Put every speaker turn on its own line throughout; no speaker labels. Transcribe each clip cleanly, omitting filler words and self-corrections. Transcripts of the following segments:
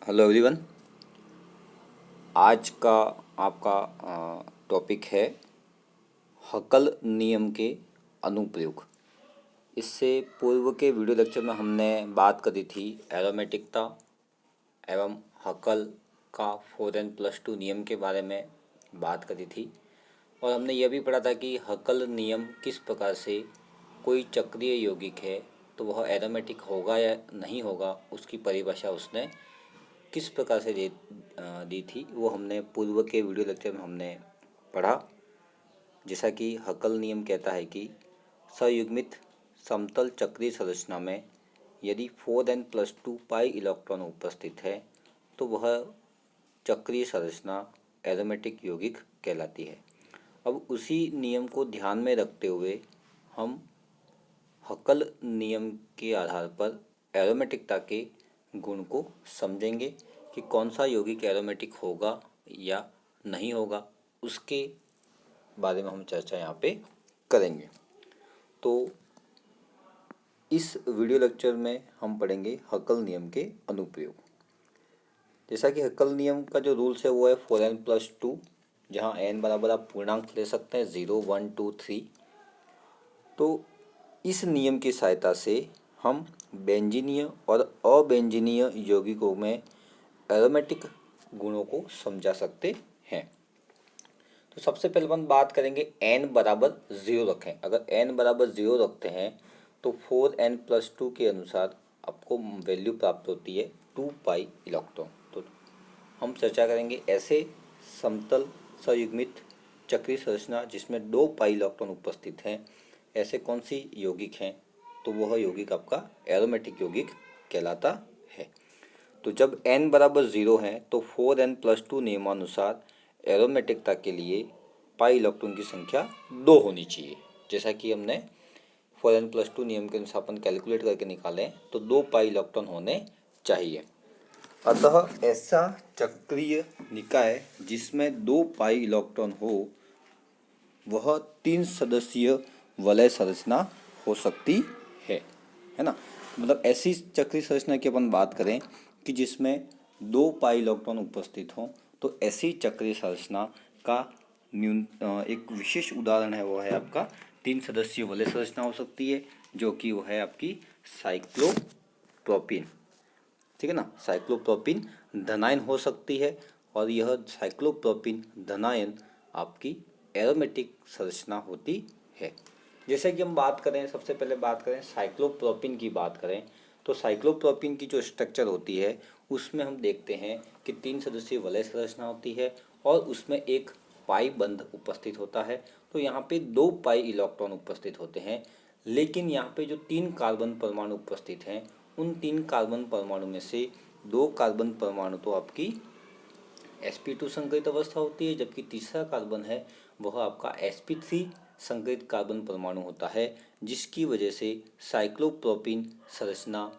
Hello everyone. आज का आपका टॉपिक है हकल नियम के अनुप्रयोग। इससे पूर्व के वीडियो लेक्चर में हमने बात करी थी एरोमेटिकता एवं हकल का 4n+2 नियम के बारे में बात करी थी और हमने यह भी पढ़ा था कि हकल नियम किस प्रकार से कोई चक्रीय यौगिक है तो वह एरोमेटिक होगा या नहीं होगा, उसकी परिभाषा उसने किस प्रकार से दी थी वो हमने पूर्व के वीडियो लेक्चर में हमने पढ़ा। जैसा कि हकल नियम कहता है कि संयुग्मित समतल चक्रीय संरचना में यदि 4n+2 पाई इलेक्ट्रॉन उपस्थित है तो वह चक्रीय संरचना एरोमेटिक यौगिक कहलाती है। अब उसी नियम को ध्यान में रखते हुए हम हकल नियम के आधार पर एरोमेटिकता के गुण को समझेंगे कि कौन सा यौगिक एरोमेटिक होगा या नहीं होगा, उसके बारे में हम चर्चा यहाँ पे करेंगे। तो इस वीडियो लेक्चर में हम पढ़ेंगे हकल नियम के अनुप्रयोग। जैसा कि हकल नियम का जो रूल्स है वो है 4n+2, जहाँ n बराबर आप पूर्णांक ले सकते हैं 0, 1, 2, 3। तो इस नियम की सहायता से हम बेंजीनीय और अबेंजीनीय यौगिकों में एरोमेटिक गुणों को समझा सकते हैं। तो सबसे पहले हम बात करेंगे n बराबर 0 रखें। अगर n बराबर 0 रखते हैं तो 4n+2 के अनुसार आपको वैल्यू प्राप्त होती है 2 पाई इलेक्ट्रॉन। तो हम चर्चा करेंगे ऐसे समतल संयुग्मित चक्रीय संरचना जिसमें 2 पाई इलेक्ट्रॉन उपस्थित हैं, ऐसे कौन सी यौगिक हैं, तो वह यौगिक आपका एरोमेटिक यौगिक कहलाता है। तो जब n बराबर 0 है तो 4n+2 नियमानुसार एरोमेटिकता के लिए पाई इलेक्ट्रॉन की संख्या 2 होनी चाहिए। जैसा कि हमने 4n+2 नियम के अनुसार अपन कैलकुलेट करके निकालें तो 2 पाई इलेक्ट्रॉन होने चाहिए। अतः ऐसा चक्रीय निकाय जिसमें 2 पाई इलेक्ट्रॉन हो वह 3 सदस्यीय वलय संरचना हो सकती है ना। मतलब ऐसी चक्रीय संरचना की अपन बात करें कि जिसमें 2 पाई इलेक्ट्रॉन उपस्थित हों, तो ऐसी चक्रीय संरचना का एक विशेष उदाहरण है वो है आपका 3 सदस्यीय वलय संरचना हो सकती है, जो कि वो है आपकी साइक्लोप्रोपीन। ठीक है ना, साइक्लोप्रोपीन धनायन हो सकती है और यह साइक्लोप्रोपीन धनायन आपकी एरोमेटिक संरचना होती है। जैसे कि हम बात करें, सबसे पहले बात करें साइक्लोप्रोपीन की बात करें तो साइक्लोप्रोपीन की जो स्ट्रक्चर होती है उसमें हम देखते हैं कि 3 सदस्यीय वलय संरचना होती है और उसमें एक पाई बंध उपस्थित होता है। तो यहाँ पे 2 पाई इलेक्ट्रॉन उपस्थित होते हैं, लेकिन यहाँ पे जो 3 कार्बन परमाणु उपस्थित हैं उन 3 कार्बन परमाणु में से 2 कार्बन परमाणु तो आपकी sp2 संकरित अवस्था होती है, जबकि तीसरा कार्बन है वह आपका sp3 संकरित कार्बन परमाणु होता है, जिसकी वजह से साइक्लोप्रोपीन संरचना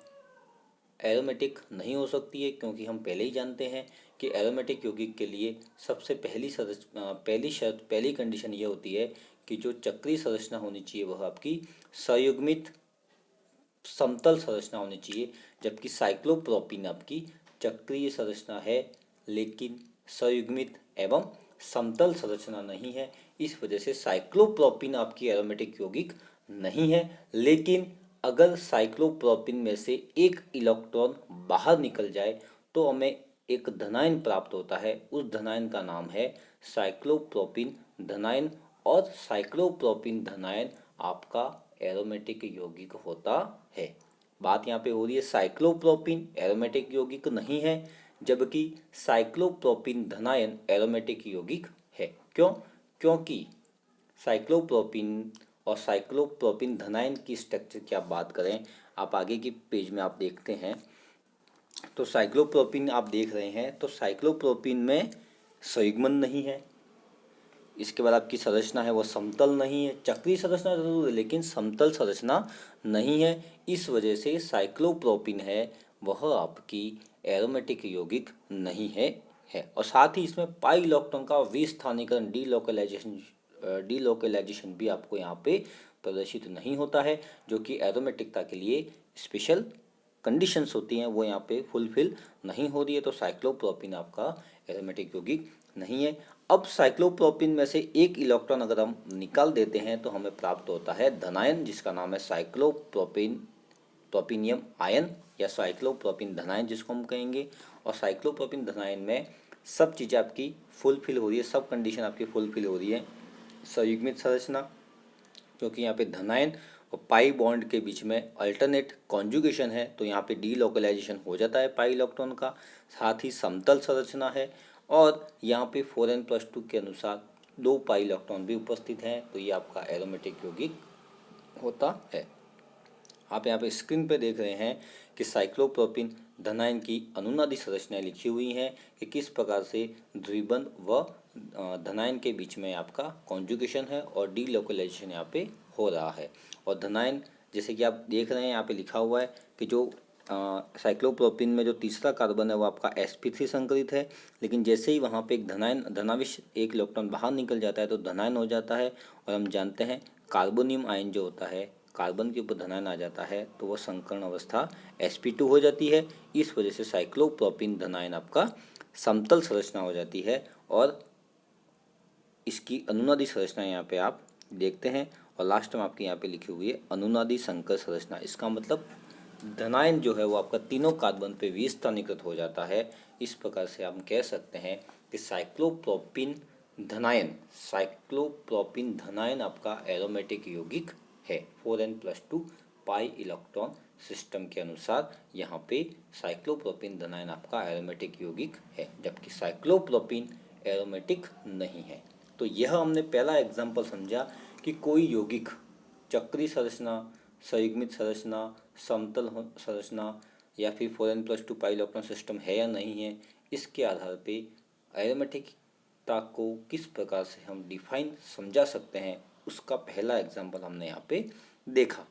एरोमेटिक नहीं हो सकती है। क्योंकि हम पहले ही जानते हैं कि एरोमेटिक यौगिक के लिए सबसे पहली कंडीशन ये होती है कि जो चक्रीय संरचना होनी चाहिए वह आपकी संयुग्मित समतल संरचना होनी चाहिए, जबकि साइक्लोप्रोपीन आपकी चक्रीय संरचना है लेकिन संयुग्मित एवं समतल संरचना नहीं है। इस वजह से साइक्लोप्रोपीन आपकी एरोमेटिक यौगिक नहीं है। लेकिन अगर साइक्लोप्रोपीन में से एक इलेक्ट्रॉन बाहर निकल जाए तो हमें एक धनायन प्राप्त होता है, उस धनायन का नाम है साइक्लोप्रोपीन धनायन, और साइक्लोप्रोपीन धनायन आपका एरोमेटिक यौगिक होता है। बात यहाँ पे हो रही है साइक्लोप्रोपीन एरोमेटिक यौगिक नहीं है, जबकि साइक्लोप्रोपीन धनायन एरोमेटिक यौगिक है। क्यों? क्योंकि साइक्लोप्रोपीन और साइक्लोप्रोपीन धनायन की स्ट्रक्चर की आप बात करें, आप आगे की पेज में आप देखते हैं तो साइक्लोप्रोपीन आप देख रहे हैं तो साइक्लोप्रोपीन में संयुग्मन नहीं है। इसके बाद आपकी संरचना है वह समतल नहीं है, चक्रीय संरचना जरूर है लेकिन समतल संरचना नहीं है। इस वजह से साइक्लोप्रोपीन है वह आपकी एरोमेटिक यौगिक नहीं है। और साथ ही इसमें पाई इलेक्ट्रॉन का विस्थानीकरण डीलोकलाइजेशन भी आपको यहाँ पे प्रदर्शित नहीं होता है, जो कि एरोमेटिकता के लिए स्पेशल कंडीशंस होती हैं वो यहाँ पे फुलफिल नहीं हो रही है, तो साइक्लोप्रोपीन आपका एरोमेटिक यौगिक नहीं है। अब साइक्लोप्रोपीन में से एक इलेक्ट्रॉन अगर हम निकाल देते हैं तो हमें प्राप्त होता है धनायन, जिसका नाम है प्रोपीनियम आयन या साइक्लोप्रोपीन धनायन जिसको हम कहेंगे। और साइक्लोप्रोपीन धनायन में सब चीज़ें आपकी फुलफिल हो रही है, सब कंडीशन आपकी फुलफिल हो रही है। संयुग्मित संरचना, क्योंकि यहाँ पे धनायन और पाई बॉन्ड के बीच में अल्टरनेट कॉन्जुगेशन है, तो यहाँ पे डीलोकलाइजेशन हो जाता है पाई इलेक्ट्रॉन का। साथ ही समतल संरचना है और यहाँ पे 4n+2 के अनुसार 2 पाई इलेक्ट्रॉन भी उपस्थित हैं, तो ये आपका एरोमेटिक यौगिक होता है। आप यहाँ पे स्क्रीन पे देख रहे हैं कि साइक्लोप्रोपीन धनायन की अनुनादी संरचनाएं लिखी हुई हैं कि किस प्रकार से द्विबंध व धनायन के बीच में आपका कॉन्जुगेशन है और डीलोकलाइजेशन यहाँ पे हो रहा है। और धनायन जैसे कि आप देख रहे हैं यहाँ पे लिखा हुआ है कि जो साइक्लोप्रोपीन में जो तीसरा कार्बन है वो आपका sp3 संकलित है, लेकिन जैसे ही वहाँ पे एक धनाविश एक इलेक्ट्रॉन बाहर निकल जाता है तो धनायन हो जाता है। और हम जानते हैं कार्बोनियम आयन जो होता है, कार्बन के ऊपर धनायन आ जाता है तो वह संकर्ण अवस्था sp2 हो जाती है। इस वजह से साइक्लोप्रोपीन धनायन आपका समतल संरचना हो जाती है और इसकी अनुनादी संरचना यहाँ पे आप देखते हैं। और लास्ट में आपके यहाँ पे लिखी हुई है अनुनादी संकर संरचना। इसका मतलब धनायन जो है वो आपका तीनों कार्बन पे विस्थानीकृत हो जाता है। इस प्रकार से हम कह सकते हैं कि साइक्लोप्रोपीन धनायन आपका एरोमेटिक यौगिक है। 4n+2 पाई इलेक्ट्रॉन सिस्टम के अनुसार यहाँ पे साइक्लोप्रोपीन धनायन आपका एरोमेटिक यौगिक है, जबकि साइक्लोप्रोपीन एरोमेटिक नहीं है। तो यह हमने पहला एग्जाम्पल समझा कि कोई यौगिक चक्रीय संरचना, संयुग्मित संरचना, समतल संरचना या फिर 4n+2 पाई इलेक्ट्रॉन सिस्टम है या नहीं है, इसके आधार पे एरोमेटिकता को किस प्रकार से हम डिफाइन समझा सकते हैं, उसका पहला एग्जाम्पल हमने यहाँ पे देखा।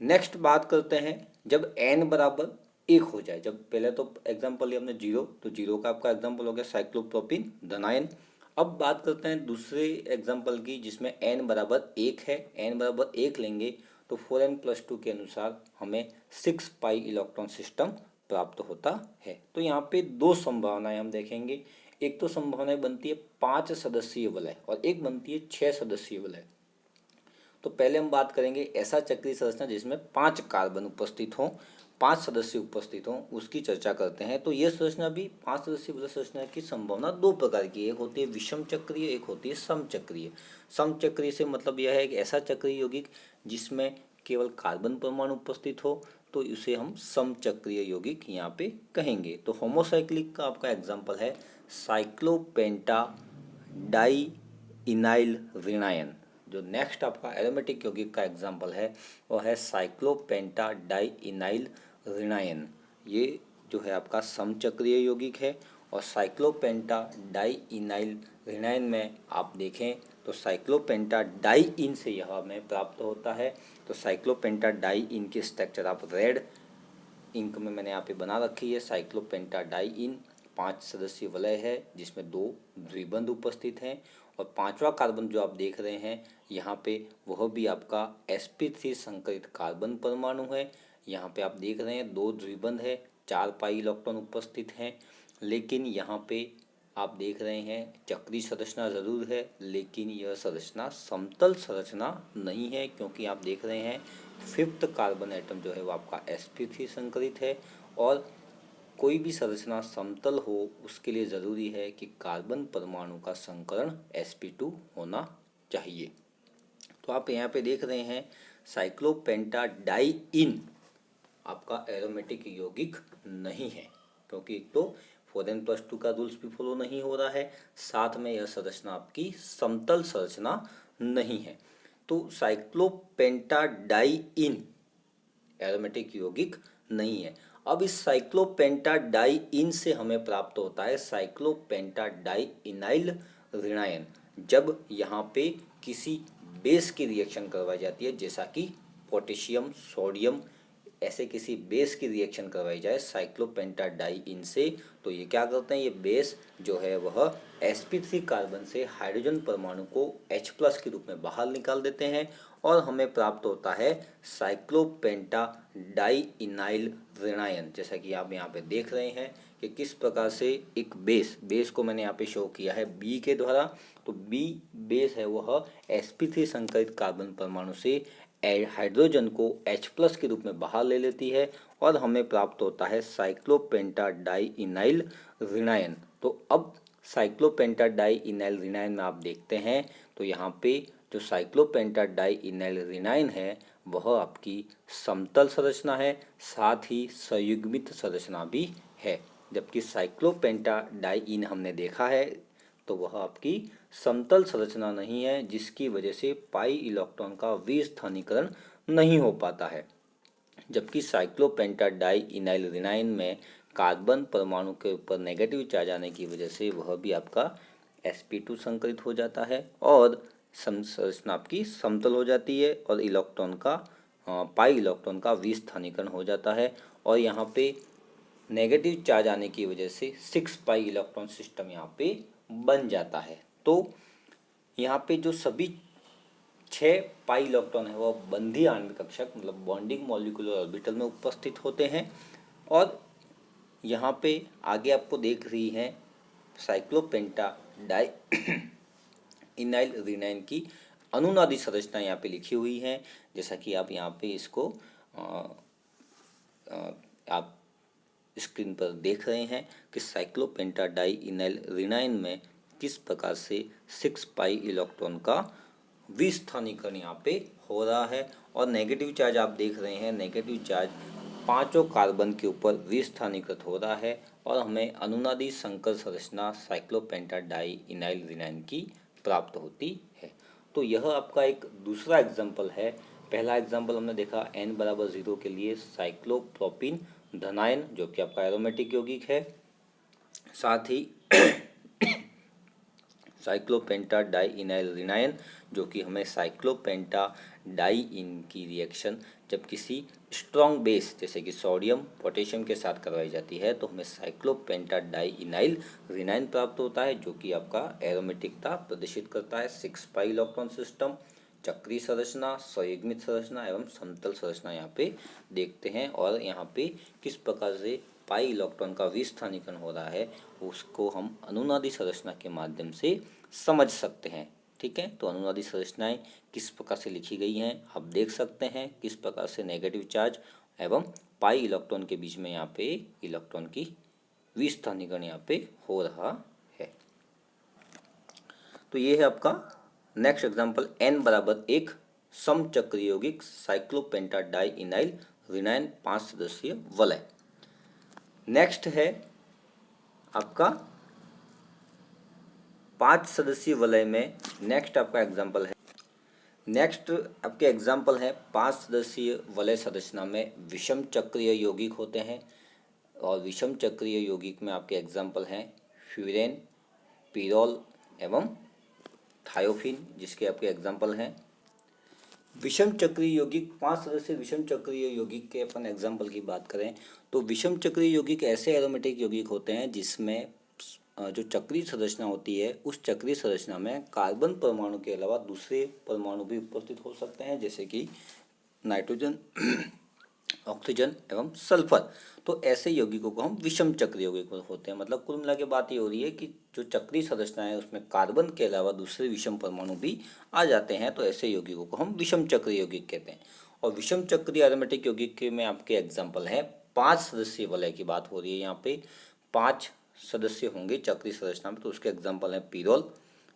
नेक्स्ट बात करते हैं जब n बराबर 1 हो जाए। जब पहले तो एग्जाम्पल लिया हमने 0, तो 0 का आपका एग्जाम्पल हो गया साइक्लोप्रोपीन धनायन। अब बात करते हैं दूसरे एग्जाम्पल की जिसमें n बराबर 1 है। n बराबर 1 लेंगे तो 4n+2 के अनुसार हमें 6 पाई इलेक्ट्रॉन सिस्टम प्राप्त होता है। तो यहाँ पे दो संभावनाएं हम देखेंगे। एक तो संभावना बनती है 5 सदस्यीय वलय और एक बनती है 6 सदस्यीय वलय। तो पहले हम बात करेंगे ऐसा चक्रीय संरचना जिसमें 5 कार्बन उपस्थित हों, 5 सदस्य उपस्थित हों, उसकी चर्चा करते हैं। तो यह संरचना भी 5 सदस्यीय वलय संरचना की संभावना दो प्रकार की, एक होती है विषम चक्रीय, एक होती है समचक्रीय। समचक्रीय से मतलब यह है कि ऐसा चक्रीय यौगिक जिसमें केवल कार्बन परमाणु उपस्थित हो, तो इसे हम समचक्रीय यौगिक यहाँ पे कहेंगे। तो होमोसाइक्लिक का आपका एग्जाम्पल है साइक्लोपेंटा डाइइनाइल ऋणायन। जो नेक्स्ट आपका एरोमेटिक यौगिक का एग्जाम्पल है वो है साइक्लोपेंटा डाइइनाइल ऋणायन। ये जो है आपका समचक्रीय यौगिक है। और साइक्लोपेंटा डाइइनाइल ऋणायन में आप देखें तो साइक्लोपेंटा डाइइन से यह हमें प्राप्त होता है। तो साइक्लोपेंटा डाइइन की स्ट्रक्चर आप रेड इंक में मैंने यहाँ पे बना रखी है। साइक्लोपेंटा डाइइन 5 सदस्यीय वलय है जिसमें 2 द्विबंध उपस्थित हैं और 5वां कार्बन जो आप देख रहे हैं यहाँ पे वह भी आपका sp3 संकरित कार्बन परमाणु है। यहाँ पे आप देख रहे हैं 2 द्विबंध है, 4 पाई इलेक्ट्रॉन उपस्थित हैं, लेकिन यहाँ पे आप देख रहे हैं चक्रीय संरचना जरूर है लेकिन यह संरचना समतल संरचना नहीं है, क्योंकि आप देख रहे हैं 5th कार्बन एटम जो है वो आपका sp3 संकरित है। और कोई भी संरचना समतल हो उसके लिए ज़रूरी है कि कार्बन परमाणु का संकरण sp2 होना चाहिए। तो आप यहाँ पे देख रहे हैं साइक्लोपेंटा डाइइन आपका एरोमेटिक यौगिक नहीं है, क्योंकि एक तो 4n+2 का रूल्स भी फॉलो नहीं हो रहा है, साथ में यह संरचना आपकी समतल संरचना नहीं है। तो साइक्लोपेंटा डाइइन एरोमेटिक यौगिक नहीं है। अब इस साइक्लोपेंटा डाइइन से हमें प्राप्त होता है साइक्लोपेंटा डाइइनाइल ऋणायन, जब यहाँ पे किसी बेस की रिएक्शन करवाई जाती है, जैसा कि पोटेशियम, सोडियम, ऐसे किसी बेस की रिएक्शन करवाई जाए साइक्लोपेंटा डाइइन से, तो ये क्या करते हैं, ये बेस जो है वह sp3 कार्बन से हाइड्रोजन परमाणु को H+ के रूप में बाहर निकाल देते हैं और हमें प्राप्त होता है साइक्लोपेंटाडाइइनाइल ऋणायन। जैसा कि आप यहाँ पे देख रहे हैं कि किस प्रकार से एक बेस को मैंने यहाँ पे शो किया है बी के द्वारा। तो बी बेस है वह sp3 संकरित कार्बन परमाणु से हाइड्रोजन को H+ के रूप में बाहर ले लेती है और हमें प्राप्त होता है साइक्लोपेंटाडाइइनाइल ऋणायन। तो अब साइक्लोपेंटाडाइइनाइल ऋणायन में आप देखते हैं तो यहाँ पे जो साइक्लोपेंटाडाइइनाइल ऋणायन है वह आपकी समतल संरचना है, साथ ही संयुग्मित संरचना भी है। जबकि साइक्लोपेंटाडाइइन हमने देखा है तो वह आपकी समतल संरचना नहीं है, जिसकी वजह से पाई इलेक्ट्रॉन का विस्थानीकरण नहीं हो पाता है। जबकि साइक्लोपेंटाडाइइनाइल ऋणायन में कार्बन परमाणु के ऊपर नेगेटिव चार्ज आने की वजह से वह भी आपका sp2 संकरित हो जाता है और संरचना आपकी समतल हो जाती है और इलेक्ट्रॉन का पाई इलेक्ट्रॉन का विस्थानीकरण हो जाता है और यहाँ पे नेगेटिव चार्ज आने की वजह से 6 पाई इलेक्ट्रॉन सिस्टम यहाँ पे बन जाता है। तो यहाँ पे जो सभी 6 पाई इलेक्ट्रॉन है वह बंधी आणविक कक्षक मतलब बॉन्डिंग मॉलिक्यूलर ऑर्बिटल में उपस्थित होते हैं और यहाँ पे आगे आपको देख रही है साइक्लोपेंटाडाइइनाइल ऋणायन की अनुनादी संरचना यहाँ पे लिखी हुई है। जैसा कि आप यहाँ पे इसको आप स्क्रीन पर देख रहे हैं कि साइक्लोपेंटाडाइइनाइल ऋणायन में किस प्रकार से 6 पाई इलेक्ट्रॉन का विस्थानीकरण यहाँ पे हो रहा है और नेगेटिव चार्ज आप देख रहे हैं, नेगेटिव चार्ज पांचों कार्बन के ऊपर विस्थानीकृत हो रहा है और हमें अनुनादी संकर संरचना साइक्लोपेंटाडाइइनाइल ऋणायन की प्राप्त होती है। तो यह आपका एक दूसरा एग्जाम्पल है। पहला एग्जाम्पल हमने देखा n बराबर 0 के लिए साइक्लोप्रोपीन धनायन जो कि आपका एरोमेटिक यौगिक है, साथ ही साइक्लोपेंटाडाइइनाइल ऋणायन जो कि हमें साइक्लोपेंटाडाइइन की रिएक्शन जब किसी स्ट्रॉन्ग बेस जैसे कि सोडियम पोटेशियम के साथ करवाई जाती है तो हमें साइक्लोपेंटाडाइइनाइल ऋणायन प्राप्त होता है जो कि आपका एरोमेटिकता प्रदर्शित करता है। 6 पाई इलेक्ट्रॉन सिस्टम, चक्रीय संरचना, संयुग्मित संरचना एवं समतल संरचना यहाँ पे देखते हैं और यहाँ पे किस प्रकार से पाई इलेक्ट्रॉन का विस्थानीकरण हो रहा है उसको हम अनुनादी संरचना के माध्यम से समझ सकते हैं। ठीक है, तो अनुनादी संरचनाएं किस प्रकार से लिखी गई हैं आप देख सकते हैं, किस प्रकार से नेगेटिव चार्ज एवं पाई इलेक्ट्रॉन के बीच में यहाँ पे इलेक्ट्रॉन की विस्थानीकरण यहाँ पे हो रहा है। तो ये है आपका नेक्स्ट एग्जाम्पल n बराबर 1 समचक्रीय यौगिक साइक्लोपेंटाडाइइनाइल ऋणायन 5 सदस्यीय वलय। नेक्स्ट है आपका 5 सदस्यीय वलय में नेक्स्ट आपका एग्जाम्पल है। नेक्स्ट आपके एग्जाम्पल है 5 सदस्यीय वलय संरचना में विषम चक्रीय यौगिक होते हैं और विषम चक्रीय यौगिक में आपके एग्जाम्पल हैं फ्यूरेन, पीरोल एवं थायोफिन जिसके आपके एग्जाम्पल हैं। विषम चक्रीय यौगिक 5 सदस्यीय विषम चक्रीय यौगिक के अपन एग्जाम्पल की बात करें तो विषम चक्रीय यौगिक ऐसे एरोमेटिक यौगिक होते हैं जिसमें जो चक्रीय संरचना होती है उस चक्रीय संरचना में कार्बन परमाणु के अलावा दूसरे परमाणु भी उपस्थित हो सकते हैं जैसे कि नाइट्रोजन, ऑक्सीजन एवं सल्फर। तो ऐसे यौगिकों को हम विषम चक्रीय यौगिक होते हैं। मतलब कुल मिला के बात ये हो रही है कि जो चक्रीय संरचना है उसमें कार्बन के अलावा दूसरे विषम परमाणु भी आ जाते हैं, तो ऐसे यौगिकों को हम विषम चक्रीय यौगिक कहते हैं। और विषम चक्रीय एरोमेटिक यौगिक के में आपके एग्जाम्पल है 5 सदस्यीय वलय की बात हो रही है। यहाँ पे 5 सदस्य होंगे चक्रीय संरचना में, तो उसके एग्जाम्पल हैं पीरोल,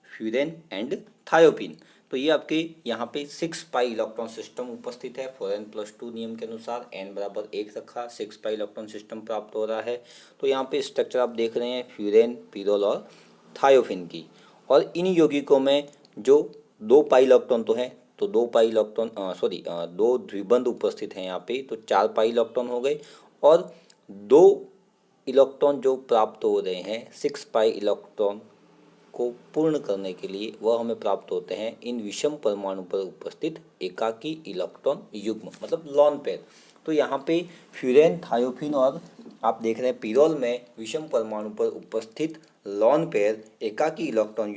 फ्यूरेन एंड थायोपिन। तो ये आपके यहाँ पे 6 पाई इलेक्ट्रॉन सिस्टम उपस्थित है। 4n+2 नियम के अनुसार n बराबर 1 रखा, 6 पाई इलेक्ट्रॉन सिस्टम प्राप्त हो रहा है। तो यहाँ पे स्ट्रक्चर आप देख रहे हैं फ्यूरेन, पीरोल और थायोफिन की। और इन यौगिकों में जो 2 पाई इलेक्ट्रॉन तो है तो 2 पाई इलेक्ट्रॉन 2 द्विबंध उपस्थित हैं यहाँ पे, तो 4 पाई इलेक्ट्रॉन हो गए। और 2 इलेक्ट्रॉन जो प्राप्त हो रहे हैं 6 पाई इलेक्ट्रॉन को पूर्ण करने के लिए वह हमें प्राप्त होते हैं इन विषम परमाणु पर उपस्थित एकाकी इलेक्ट्रॉन युग्म मतलब लॉन पेयर। तो यहाँ पे फ्यूरेन, थायोफिन और आप देख रहे हैं पीरोल में विषम परमाणु पर उपस्थित लॉन पेयर एकाकी इलेक्ट्रॉन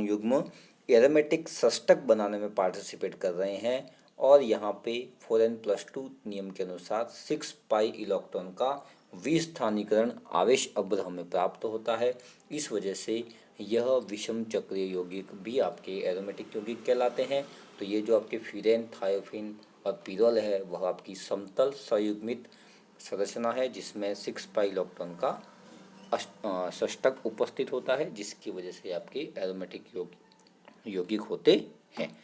युग्म एरोमेटिक षष्टक बनाने में पार्टिसिपेट कर रहे हैं और यहाँ पे 4n+2 नियम के अनुसार 6 पाई इलेक्ट्रॉन का विस्थानीकरण आवेश अवरोध हमें प्राप्त होता है। इस वजह से यह विषम चक्रीय यौगिक भी आपके एरोमेटिक यौगिक कहलाते हैं। तो ये जो आपके फ्यूरेन, थायोफिन और पीरोल है वह आपकी समतल संयुग्मित संरचना है जिसमें 6 पाई इलेक्ट्रॉन का षष्टक उपस्थित होता है, जिसकी वजह से आपके एरोमेटिक यौगिक होते हैं।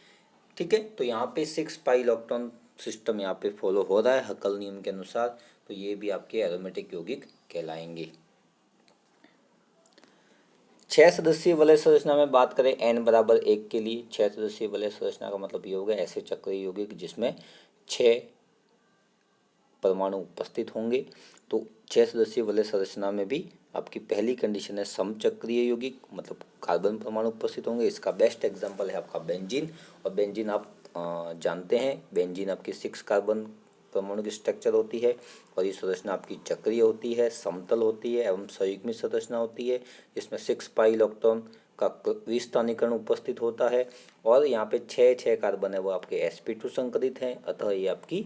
ठीक है, तो यहाँ पे 6 पाई इलेक्ट्रॉन सिस्टम यहाँ पे फॉलो हो रहा है हकल नियम के अनुसार, तो ये भी आपके एरोमेटिक यौगिक कहलाएंगे। 6 सदस्यीय वलय संरचना में बात करें n=1 के लिए, 6 सदस्यीय वलय संरचना का मतलब ये होगा ऐसे चक्रीय यौगिक जिसमें 6 परमाणु उपस्थित होंगे। तो 6 सदस्यीय वलय संरचना में भी आपकी पहली कंडीशन है समचक्रीय यौगिक, मतलब कार्बन परमाणु उपस्थित होंगे। इसका बेस्ट एग्जांपल है आपका बेंजीन, और बेंजीन आप जानते हैं बेंजीन आपकी 6 कार्बन परमाणु की स्ट्रक्चर होती है और ये संरचना आपकी चक्रीय होती है, समतल होती है एवं संयुग्मित संरचना होती है जिसमें 6 पाई इलेक्ट्रॉन का विस्थानीकरण उपस्थित होता है और यहाँ पे 6 कार्बन है वो आपके sp2 संकरित हैं। अतः ये आपकी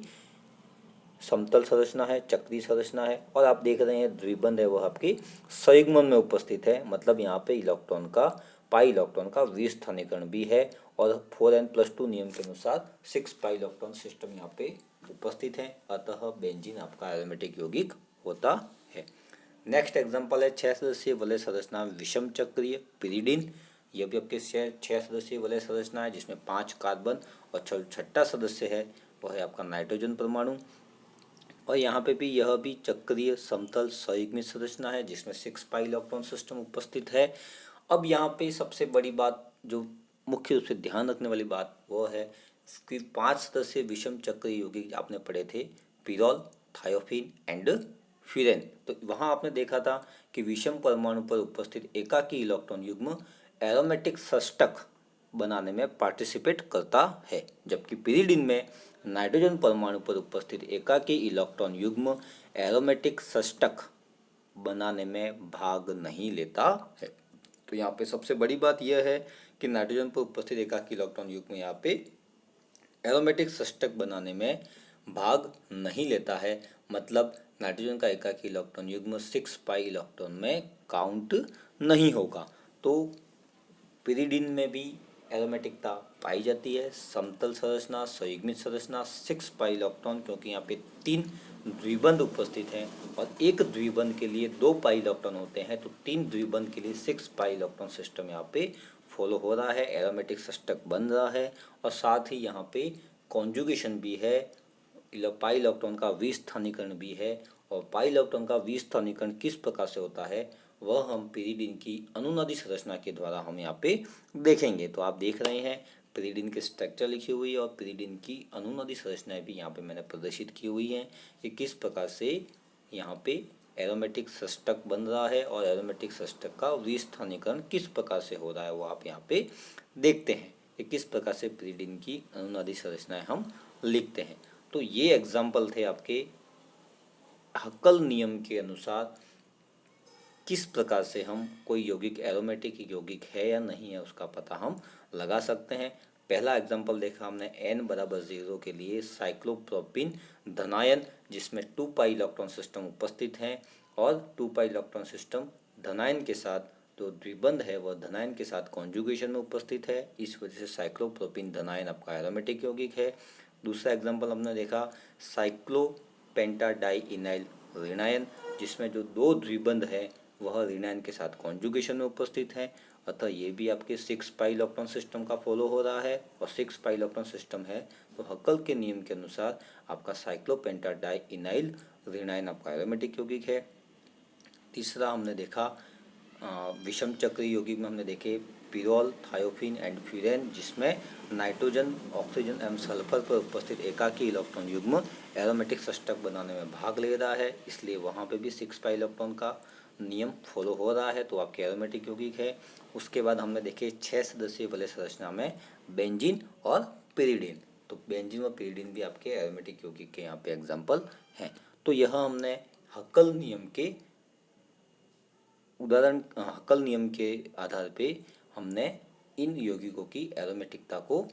समतल संरचना है, चक्रीय संरचना है। और आप देख रहे हैं द्विबंध है वह आपकी संयुग्मन में उपस्थित है, मतलब यहाँ पे इलेक्ट्रॉन का पाई इलेक्ट्रॉन का विस्थानीकरण भी है और 4n+2 नियम के अनुसार 6 पाई इलेक्ट्रॉन सिस्टम यहाँ पे उपस्थित है। अतः बेंजीन आपका एरोमेटिक यौगिक होता है। नेक्स्ट एग्जाम्पल है 6 सदस्यीय वलय संरचना विषम चक्रीय पिरिडिन। यह भी आपके 6 सदस्यीय वलय संरचना है जिसमें 5 कार्बन और छठा सदस्य है वह है आपका नाइट्रोजन परमाणु। और यहाँ पे भी यह भी चक्रीय समतल संयुग्मित संरचना है जिसमें 6 पाई इलेक्ट्रॉन सिस्टम उपस्थित है। अब यहाँ पे सबसे बड़ी बात जो मुख्य रूप से ध्यान रखने वाली बात वो है कि 5 सदस्यीय विषम चक्रीय यौगिक आपने पढ़े थे पीरोल, थायोफिन एंड फ्यूरेन। तो वहाँ आपने देखा था कि विषम परमाणु पर उपस्थित एकाकी इलेक्ट्रॉन युग्म एरोमेटिक षष्टक बनाने में पार्टिसिपेट करता है, जबकि पिरिडिन में नाइट्रोजन परमाणु पर उपस्थित एकाकी इलेक्ट्रॉन युग्म एरोमेटिक षष्टक बनाने में भाग नहीं लेता है। तो यहाँ पे सबसे बड़ी बात यह है कि नाइट्रोजन पर उपस्थित एकाकी इलेक्ट्रॉन युग्म यहाँ पे एरोमेटिक षष्टक बनाने में भाग नहीं लेता है, मतलब नाइट्रोजन का एकाकी इलेक्ट्रॉन युग्म 6 पाई इलेक्ट्रॉन में काउंट नहीं होगा। तो पिरिडिन में भी एरोमेटिकता पाई जाती है, समतल संरचना, संयुग्मित संरचना, 6 पाई इलेक्ट्रॉन, क्योंकि यहाँ पे 3 द्विबंध उपस्थित हैं और एक द्विबंध के लिए 2 पाई इलेक्ट्रॉन होते हैं, तो 3 द्विबंध के लिए 6 पाई इलेक्ट्रॉन सिस्टम यहाँ पे फॉलो हो रहा है, एरोमेटिक षष्टक बन रहा है। और साथ ही यहाँ पे कॉन्जुगेशन भी है, पाई इलेक्ट्रॉन का विस्थानीकरण भी है। और पाई इलेक्ट्रॉन का विस्थानीकरण किस प्रकार से होता है वह हम पिरिडिन की अनुनादी संरचना के द्वारा हम यहाँ पे देखेंगे। तो आप देख रहे हैं पिरिडिन के स्ट्रक्चर लिखी हुई है और पिरिडिन की अनुनादी संरचनाएं भी यहाँ पे मैंने प्रदर्शित की हुई हैं कि किस प्रकार से यहाँ पे एरोमेटिक षष्टक बन रहा है और एरोमेटिक षष्टक का विस्थानीकरण किस प्रकार से हो रहा है वो आप यहाँ पे देखते हैं कि किस प्रकार से पिरिडिन की अनुनादी संरचनाएं हम लिखते हैं। तो ये एग्जाम्पल थे आपके हक्कल नियम के अनुसार किस प्रकार से हम कोई यौगिक एरोमेटिक यौगिक है या नहीं है उसका पता हम लगा सकते हैं। पहला एग्जांपल देखा हमने n=0 के लिए साइक्लोप्रोपीन धनायन जिसमें 2 पाई इलेक्ट्रॉन सिस्टम उपस्थित हैं और 2 पाई इलेक्ट्रॉन सिस्टम धनायन के साथ जो द्विबंध है वह धनायन के साथ कॉन्जुगेशन में उपस्थित है, इस वजह से साइक्लोप्रोपीन धनायन आपका एरोमेटिक यौगिक है। दूसरा एग्जाम्पल हमने देखा साइक्लोपेंटाडाइइनाइल ऋणायन जिसमें जो 2 द्विबंध है वह ऋणायन के साथ कॉन्जुगेशन में उपस्थित है। अतः ये भी आपके 6 पाई इलेक्ट्रॉन सिस्टम का फॉलो हो रहा है और 6 पाई इलेक्ट्रॉन सिस्टम है तो हक्कल के नियम के अनुसार आपका साइक्लोपेंटाडाइइनाइल ऋणायन आपका एरोमेटिक यौगिक है। तीसरा हमने देखा विषम चक्रीय यौगिक में हमने देखे पीरोल, थायोफिन एंड फ्यूरेन जिसमें नाइट्रोजन, ऑक्सीजन एवं सल्फर पर उपस्थित एकाकी इलेक्ट्रॉन युग्म एरोमेटिक षष्टक बनाने में भाग ले रहा है, इसलिए वहाँ पे भी 6 पाई इलेक्ट्रॉन का नियम फॉलो हो रहा है, तो आपके एरोमेटिक यौगिक है। उसके बाद हमने देखे 6 सदस्यीय वलय संरचना में बेंजीन और पिरिडिन, तो बेंजीन और पिरिडिन भी आपके एरोमेटिक यौगिक के यहाँ पे एग्जाम्पल हैं। तो यह हमने हक्कल नियम के उदाहरण हक्कल नियम के आधार पे हमने इन यौगिकों की एरोमेटिकता को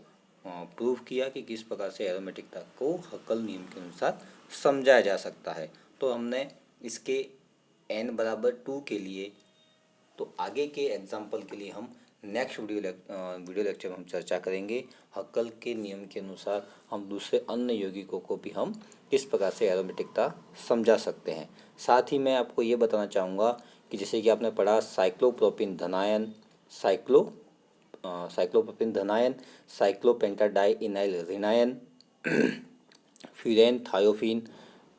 प्रूव किया कि किस प्रकार से एरोमेटिकता को हक्कल नियम के अनुसार समझाया जा सकता है। तो हमने इसके n=2 के लिए, तो आगे के एग्जाम्पल के लिए हम नेक्स्ट वीडियो लेक्चर में हम चर्चा करेंगे हक्कल के नियम के अनुसार हम दूसरे अन्य यौगिकों को भी हम किस प्रकार से एरोमेटिकता समझा सकते हैं। साथ ही मैं आपको ये बताना चाहूँगा कि जैसे कि आपने पढ़ा साइक्लोप्रोपिन धनायन, साइक्लोप्रोपिन धनायन, साइक्लोपेंटाडाइइनाइल ऋणायन, फ्यूरेन, थायोफिन,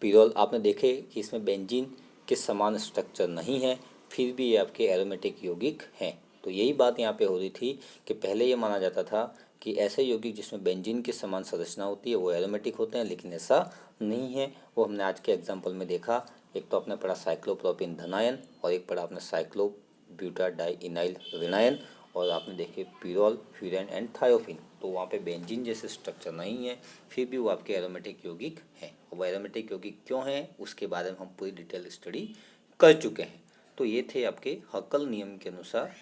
पिरोल, आपने देखे कि इसमें बेंजीन के समान स्ट्रक्चर नहीं है, फिर भी ये आपके एरोमेटिक यौगिक हैं। तो यही बात यहाँ पे हो रही थी कि पहले ये माना जाता था कि ऐसे यौगिक जिसमें बेंजीन के समान संरचना होती है वो एरोमेटिक होते हैं, लेकिन ऐसा नहीं है। वो हमने आज के एग्जाम्पल में देखा। एक तो आपने पढ़ा साइक्लोप्रोपिन धनायन और एक पढ़ा आपने साइक्लोब्यूटाडाइइनाइल ऋणायन, और आपने देखे पिरोल, फ्यूरेन एंड थायोफिन। तो वहाँ पे बेंजीन जैसे स्ट्रक्चर नहीं है, फिर भी वो आपके एरोमेटिक यौगिक हैं। और वो एरोमेटिक यौगिक क्यों हैं उसके बारे में हम पूरी डिटेल स्टडी कर चुके हैं। तो ये थे आपके हक्कल नियम के अनुसार,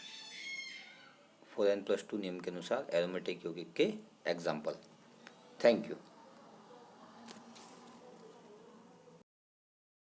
4n+2 नियम के अनुसार एरोमेटिक यौगिक के एग्जाम्पल। Thank you.